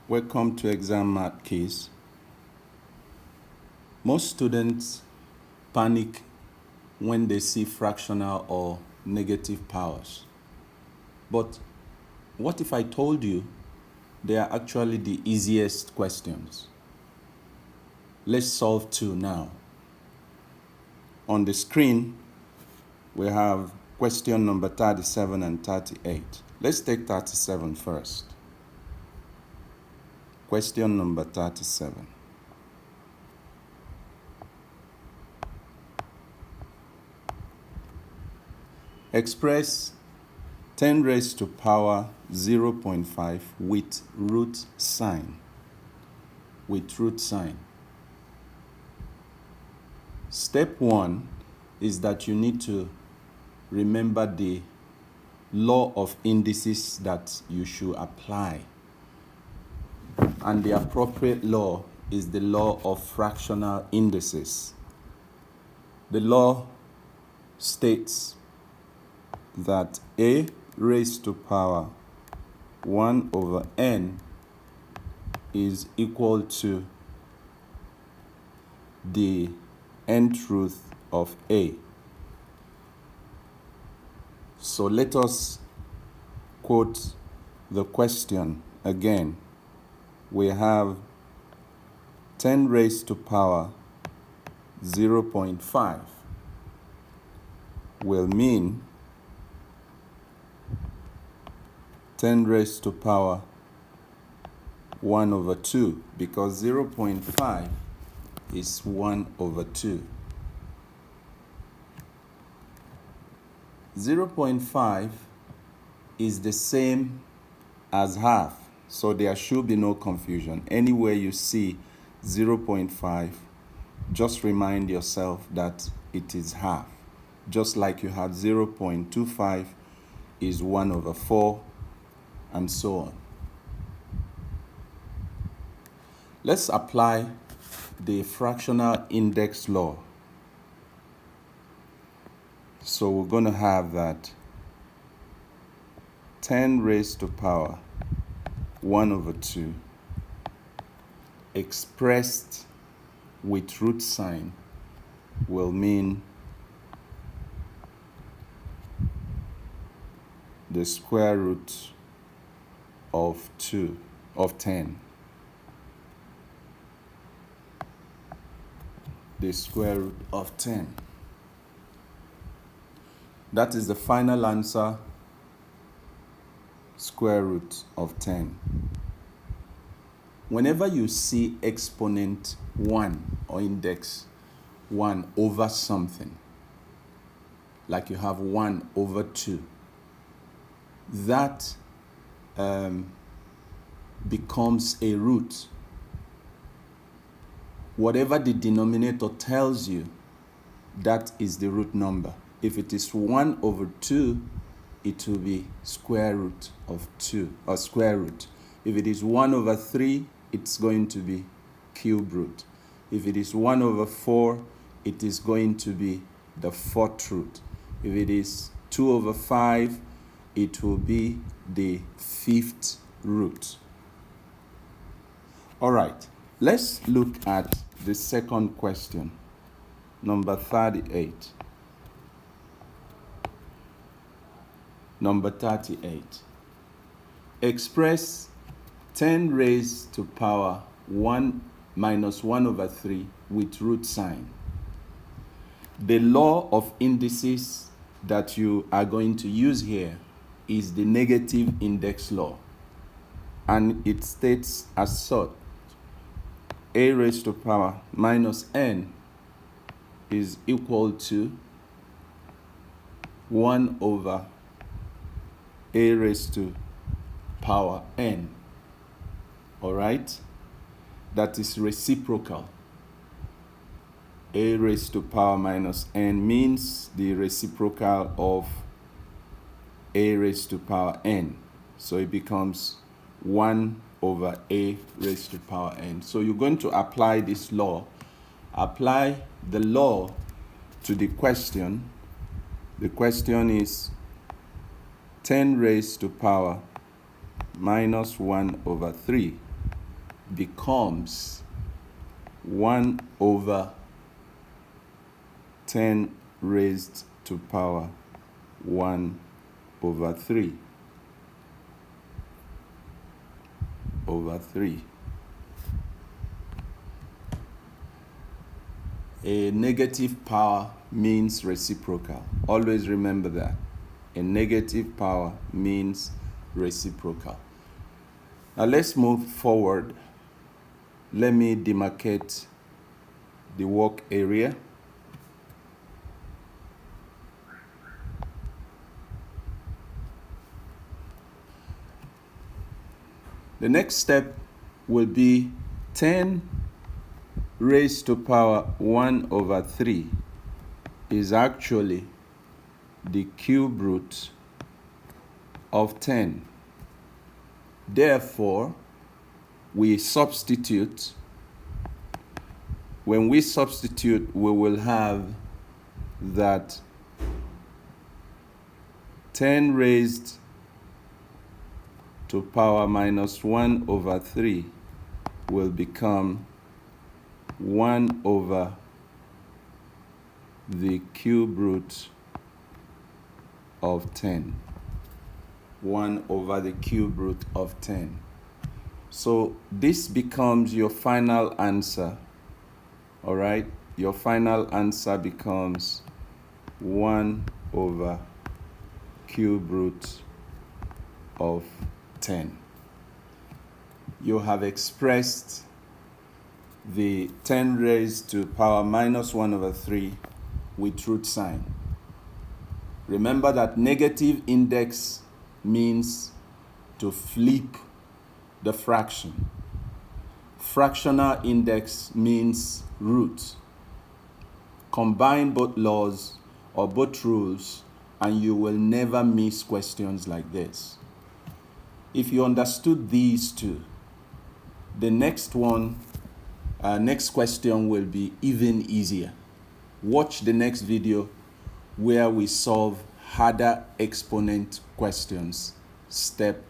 Welcome to exam math case. Most students panic when they see fractional or negative powers. But what if I told you they are actually the easiest questions? Let's solve two now. On the screen, we have question number 37 and 38. Let's take 37 first. Question number 37. Express 10 raised to power 0.5 with root sign. Step 1 is that you need to remember the law of indices that you should apply. And the appropriate law is the law of fractional indices. The law states that a raised to power 1 over n is equal to the nth root of a. So let us quote the question again. We have 10 raised to power 0.5 will mean 10 raised to power 1 over 2 because 0.5 is 1 over 2. 0.5 is the same as half, so there should be no confusion. Anywhere you see 0.5, just remind yourself that it is half. Just like you have 0.25 is 1 over 4, and so on. Let's apply the fractional index law. So we're going to have that 10 raised to power 1 over 2 expressed with root sign will mean the square root of 10. The square root of 10. That is the final answer, square root of 10. Whenever you see exponent 1 or index 1 over something, like you have 1 over 2, that becomes a root. Whatever the denominator tells you, that is the root number. If it is 1 over 2, it will be square root of 2, or square root. If it is 1 over 3, it's going to be cube root. If it is 1 over 4, it is going to be the fourth root. If it is 2 over 5, it will be the fifth root. All right, let's look at the second question, number 38. Number 38. Express 10 raised to power 1 minus 1 over 3 with root sign. The law of indices that you are going to use here is the negative index law. And it states as such: a raised to power minus n is equal to 1 over a raised to power n. All right? That is reciprocal. A raised to power minus n means the reciprocal of a raised to power n. So it becomes 1 over a raised to power n. So you're going to apply this law. Apply the law to the question. The question is 10 raised to power minus 1 over 3 becomes 1 over 10 raised to power 1 over 3 over 3. A negative power means reciprocal. Always remember that. A negative power means reciprocal. Now let's move forward. Let me demarcate the work area. The next step will be 10 raised to power 1 over 3 is actually the cube root of 10. Therefore, we substitute. When we substitute, we will have that 10 raised to power minus 1 over 3 will become 1 over the cube root of 10. 1 over the cube root of 10. So this becomes your final answer. All right? Your final answer becomes 1 over cube root of 10. You have expressed the 10 raised to power minus 1 over 3 with root sign. Remember that negative index means to flip the fraction. Fractional index means root. Combine both laws or both rules and you will never miss questions like this. If you understood these two, the next question will be even easier. Watch the next video where we solve harder exponent questions step